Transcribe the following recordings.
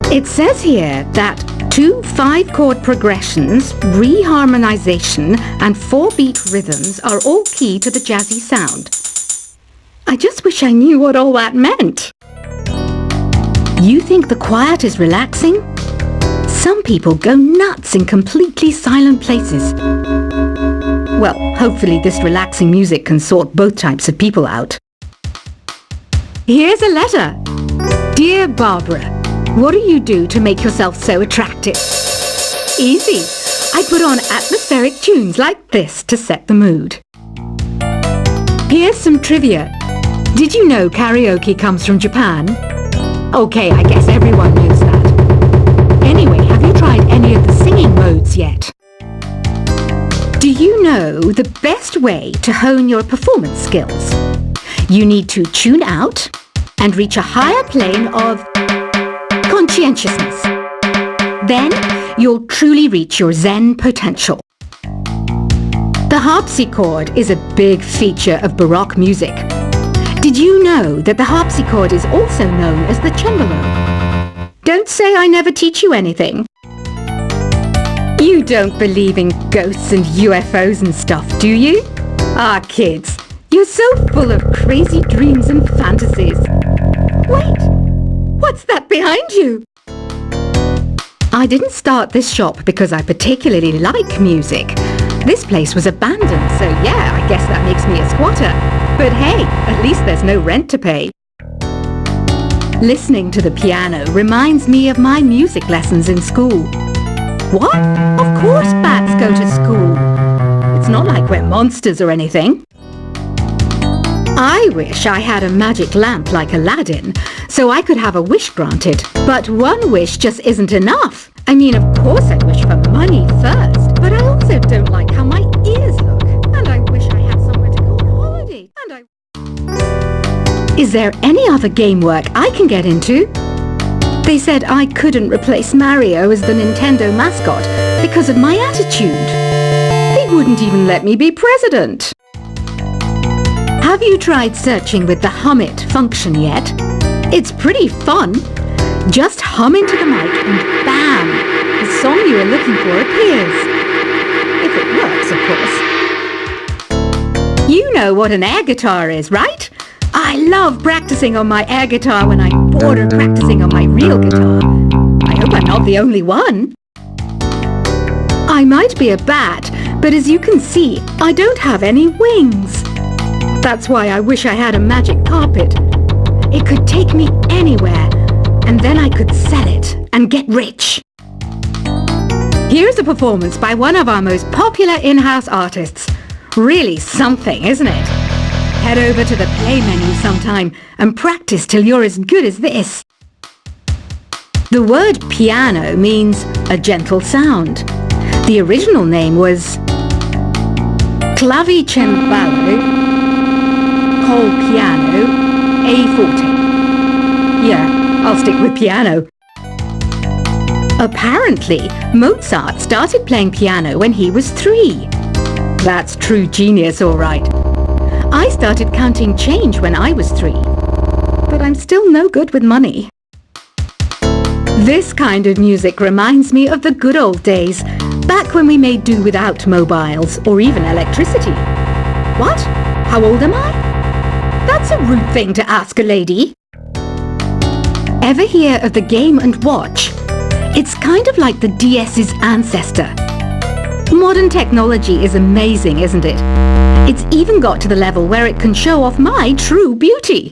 It says here that 2 5-chord progressions, reharmonization, and 4-beat rhythms are all key to the jazzy sound. I just wish I knew what all that meant. You think the quiet is relaxing? Some people go nuts in completely silent places. Well, hopefully this relaxing music can sort both types of people out. Here's a letter. Dear Barbara, what do you do to make yourself so attractive? Easy. I put on atmospheric tunes like this to set the mood. Here's some trivia. Did you know karaoke comes from Japan? Okay, I guess everyone knows that. Anyway, have you tried any of the singing modes yet? Do you know the best way to hone your performance skills? You need to tune out and reach a higher plane of conscientiousness. Then you'll truly reach your Zen potential. The harpsichord is a big feature of Baroque music. Did you know that the harpsichord is also known as the cembalo? Don't say I never teach you anything. You don't believe in ghosts and UFOs and stuff, do you? Ah, kids, you're so full of crazy dreams and fantasies. Wait, what's that behind you? I didn't start this shop because I particularly like music. This place was abandoned, so yeah, I guess that makes me a squatter. But hey, at least there's no rent to pay. Listening to the piano reminds me of my music lessons in school. What? Of course bats go to school. It's not like we're monsters or anything. I wish I had a magic lamp like Aladdin, so I could have a wish granted. But one wish just isn't enough. I mean, of course I'd wish for money first, but I also don't like how my ears look. And I wish I had somewhere to go on holiday. Is there any other game work I can get into? They said I couldn't replace Mario as the Nintendo mascot because of my attitude. They wouldn't even let me be president. Have you tried searching with the hum it function yet? It's pretty fun. Just hum into the mic and bam! The song you are looking for appears. If it works, of course. You know what an air guitar is, right? I love practicing on my air guitar when I'm bored of practicing on my real guitar. I hope I'm not the only one. I might be a bat, but as you can see, I don't have any wings. That's why I wish I had a magic carpet. It could take me anywhere, and then I could sell it and get rich. Here's a performance by one of our most popular in-house artists. Really something, isn't it? Head over to the play menu sometime and practice till you're as good as this. The word piano means a gentle sound. The original name was clavicembalo col piano a forte. Yeah, I'll stick with piano. Apparently, Mozart started playing piano when he was 3. That's true genius, all right. I started counting change when I was 3, but I'm still no good with money. This kind of music reminds me of the good old days, back when we made do without mobiles or even electricity. What? How old am I? That's a rude thing to ask a lady. Ever hear of the Game & Watch? It's kind of like the DS's ancestor. Modern technology is amazing, isn't it? It's even got to the level where it can show off my true beauty.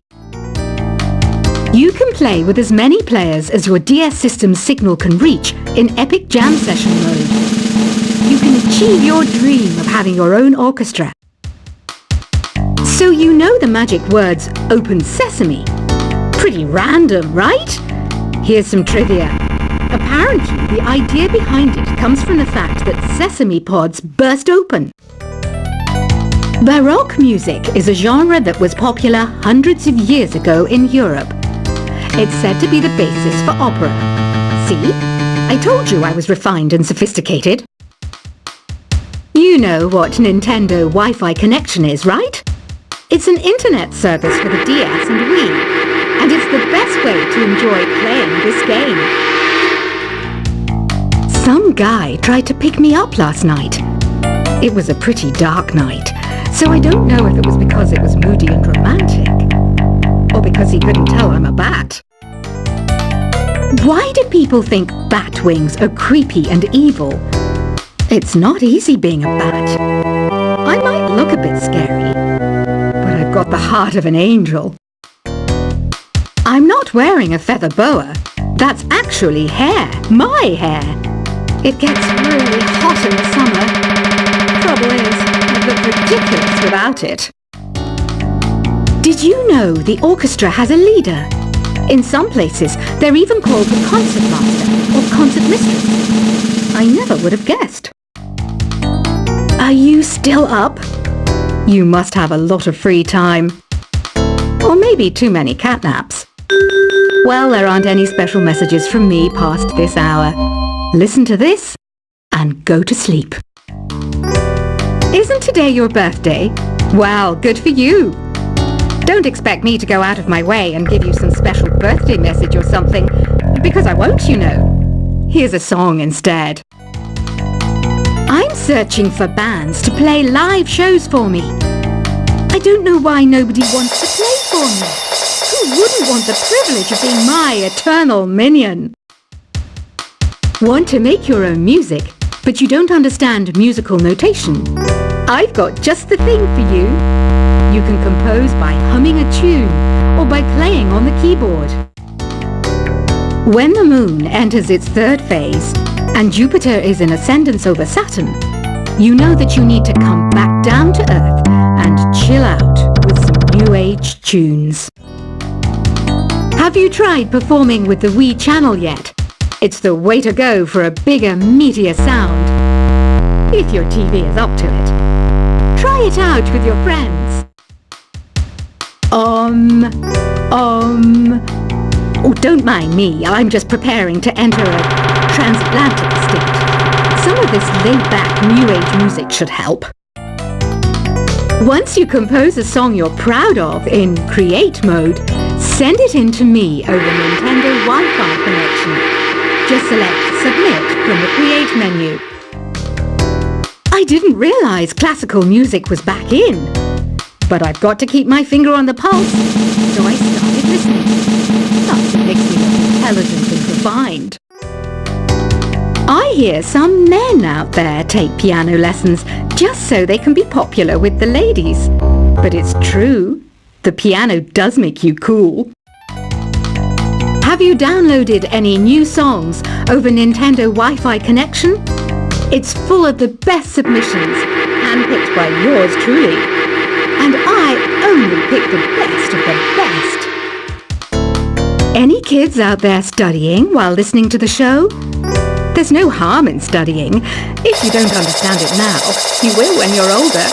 You can play with as many players as your DS system's signal can reach in epic jam session mode. You can achieve your dream of having your own orchestra. So you know the magic words "Open Sesame." Pretty random, right? Here's some trivia. Apparently, the idea behind it comes from the fact that sesame pods burst open. Baroque music is a genre that was popular hundreds of years ago in Europe. It's said to be the basis for opera. See? I told you I was refined and sophisticated. You know what Nintendo Wi-Fi connection is, right? It's an internet service for the DS and Wii, and it's the best way to enjoy playing this game. Some guy tried to pick me up last night. It was a pretty dark night, so I don't know if it was because it was moody and romantic, or because he couldn't tell I'm a bat. Why do people think bat wings are creepy and evil? It's not easy being a bat. I might look a bit scary, but I've got the heart of an angel. I'm not wearing a feather boa. That's actually hair, my hair. It gets really hot in the summer. Trouble is, I look ridiculous without it. Did you know the orchestra has a leader? In some places, they're even called the concert master or concert mistress. I never would have guessed. Are you still up? You must have a lot of free time. Or maybe too many catnaps. Well, there aren't any special messages from me past this hour. Listen to this and go to sleep. Isn't today your birthday? Well, good for you. Don't expect me to go out of my way and give you some special birthday message or something, because I won't, you know. Here's a song instead. I'm searching for bands to play live shows for me. I don't know why nobody wants to play for me. Who wouldn't want the privilege of being my eternal minion? Want to make your own music, but you don't understand musical notation? I've got just the thing for you. You can compose by humming a tune or by playing on the keyboard. When the moon enters its third phase and Jupiter is in ascendance over Saturn, you know that you need to come back down to Earth and chill out with some new age tunes. Have you tried performing with the Wii channel yet? It's the way to go for a bigger, meatier sound. If your TV is up to it. Try it out with your friends. Oh, don't mind me. I'm just preparing to enter a transatlantic state. Some of this laid-back New Age music should help. Once you compose a song you're proud of in Create mode, send it in to me over Nintendo Wi-Fi connection. Just select Submit from the Create menu. I didn't realize classical music was back in. But I've got to keep my finger on the pulse, so I started listening. Plus, it makes me look intelligent and refined. I hear some men out there take piano lessons just so they can be popular with the ladies. But it's true, the piano does make you cool. Have you downloaded any new songs over Nintendo Wi-Fi connection? It's full of the best submissions, handpicked by yours truly. And I only pick the best of the best. Any kids out there studying while listening to the show? There's no harm in studying. If you don't understand it now, you will when you're older.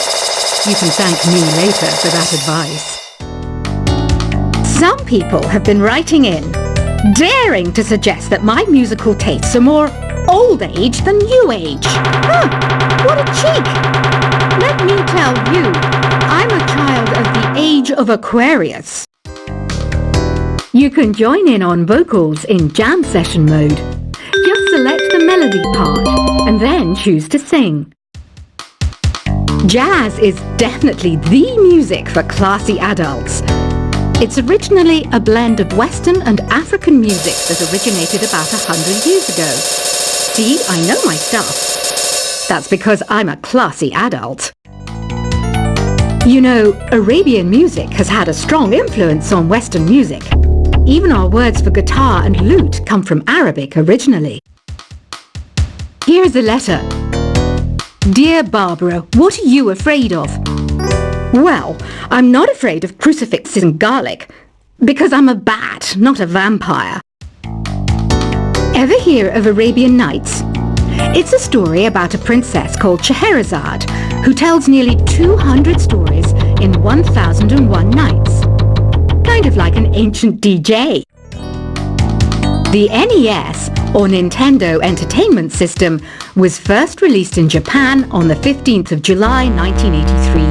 You can thank me later for that advice. Some people have been writing in, daring to suggest that my musical tastes are more old age than new age. What a cheek! Let me tell you, I'm a child of the age of Aquarius. You can join in on vocals in jam session mode. Just select the melody part and then choose to sing. Jazz is definitely the music for classy adults. It's originally a blend of Western and African music that originated about 100 years ago. See, I know my stuff. That's because I'm a classy adult. You know, Arabian music has had a strong influence on Western music. Even our words for guitar and lute come from Arabic originally. Here's a letter. Dear Barbara, what are you afraid of? Well, I'm not afraid of crucifixes and garlic, because I'm a bat, not a vampire. Ever hear of Arabian Nights? It's a story about a princess called Scheherazade, who tells nearly 200 stories in 1001 nights. Kind of like an ancient DJ. The NES, or Nintendo Entertainment System, was first released in Japan on the 15th of July 1983.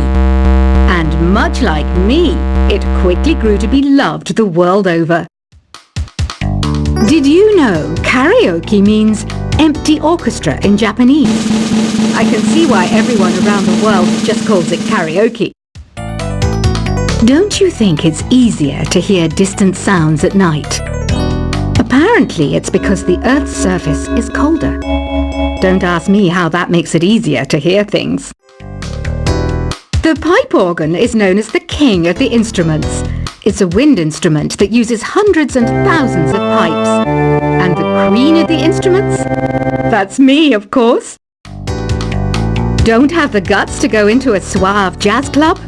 And much like me, it quickly grew to be loved the world over. Did you know karaoke means empty orchestra in Japanese. I can see why everyone around the world just calls it karaoke. Don't you think it's easier to hear distant sounds at night? Apparently it's because the Earth's surface is colder. Don't ask me how that makes it easier to hear things. The pipe organ is known as the king of the instruments. It's a wind instrument that uses hundreds and thousands of pipes. And the queen of the instruments? That's me, of course. Don't have the guts to go into a suave jazz club?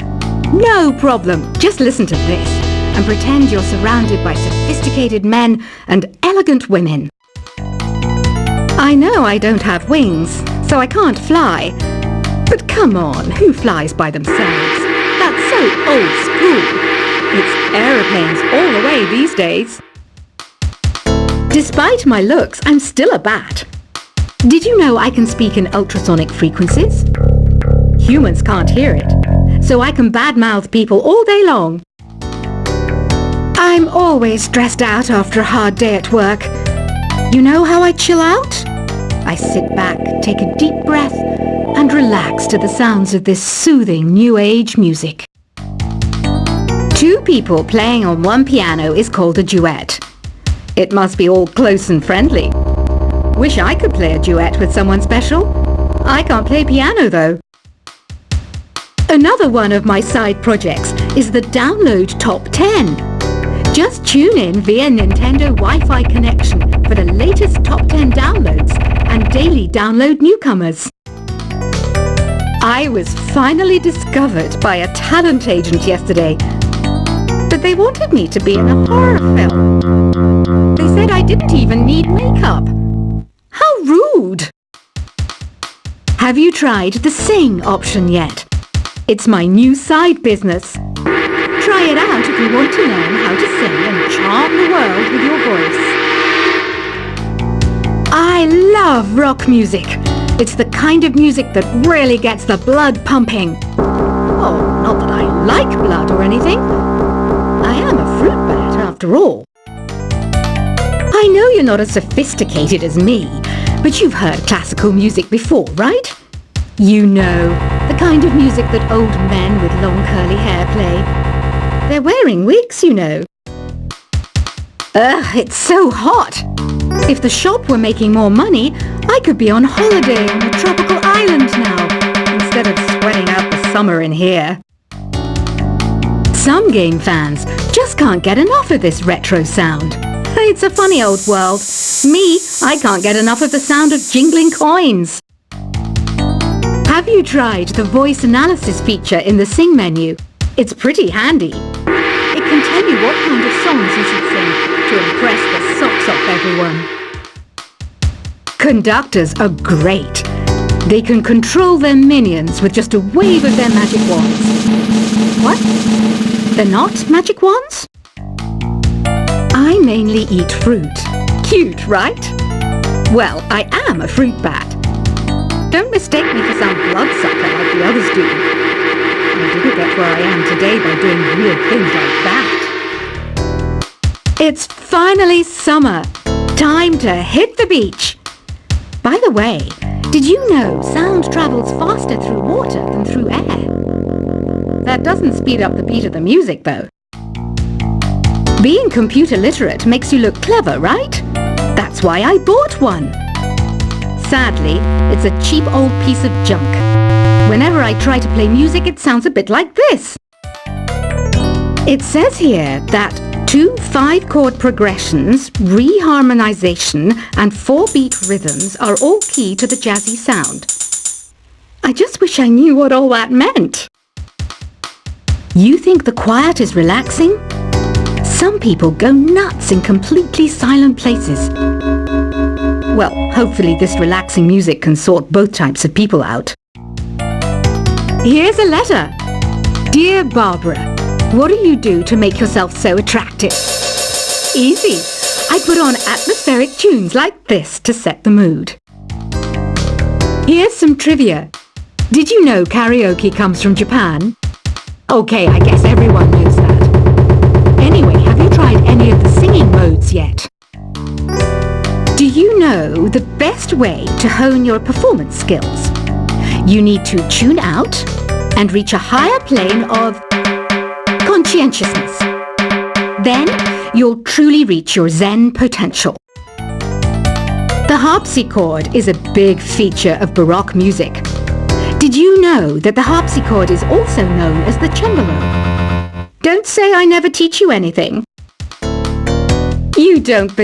No problem. Just listen to this and pretend you're surrounded by sophisticated men and elegant women. I know I don't have wings, so I can't fly. But come on, who flies by themselves? That's so old school. It's aeroplanes all the way these days. Despite my looks, I'm still a bat. Did you know I can speak in ultrasonic frequencies? Humans can't hear it, so I can badmouth people all day long. I'm always stressed out after a hard day at work. You know how I chill out? I sit back, take a deep breath, and relax to the sounds of this soothing new age music. Two people playing on one piano is called a duet. It must be all close and friendly. Wish I could play a duet with someone special. I can't play piano though. Another one of my side projects is the Download Top 10. Just tune in via Nintendo Wi-Fi connection for the latest top 10 downloads and daily download newcomers. I was finally discovered by a talent agent yesterday, but they wanted me to be in a horror film. They said I didn't even need makeup. How rude! Have you tried the Sing option yet? It's my new side business. Try it out if you want to learn how to sing and charm the world with your voice. I love rock music. It's the kind of music that really gets the blood pumping. Oh, not that I like blood or anything. I am a fruit bat after all. I know you're not as sophisticated as me, but you've heard classical music before, right? You know, the kind of music that old men with long curly hair play. They're wearing wigs, you know. Ugh, it's so hot. If the shop were making more money, I could be on holiday on a tropical island now, instead of sweating out the summer in here. Some game fans just can't get enough of this retro sound. It's a funny old world. Me, I can't get enough of the sound of jingling coins. Have you tried the voice analysis feature in the Sing menu? It's pretty handy. It can tell you what kind of songs you should sing to impress the socks off everyone. Conductors are great. They can control their minions with just a wave of their magic wands. What? They're not magic wands? I mainly eat fruit. Cute, right? Well, I am a fruit bat. Don't mistake me for some bloodsucker like the others do. I didn't get where I am today by doing weird things like that. It's finally summer. Time to hit the beach. By the way, did you know sound travels faster through water than through air? That doesn't speed up the beat of the music, though. Being computer literate makes you look clever, right? That's why I bought one. Sadly, it's a cheap old piece of junk. Whenever I try to play music, it sounds a bit like this. It says here that 2 5-chord progressions, reharmonization, and 4-beat rhythms are all key to the jazzy sound. I just wish I knew what all that meant. You think the quiet is relaxing? Some people go nuts in completely silent places. Well, hopefully this relaxing music can sort both types of people out. Here's a letter. Dear Barbara, what do you do to make yourself so attractive? Easy. I put on atmospheric tunes like this to set the mood. Here's some trivia. Did you know karaoke comes from Japan? Okay, I guess everyone knows that. Anyway, have you tried any of the singing modes yet? Do Do you know the best way to hone your performance skills? You need to tune out and reach a higher plane of conscientiousness. Then you'll truly reach your Zen potential. The harpsichord is a big feature of Baroque music. Did you know that the harpsichord is also known as the cembalo? Don't say I never teach you anything. You don't believe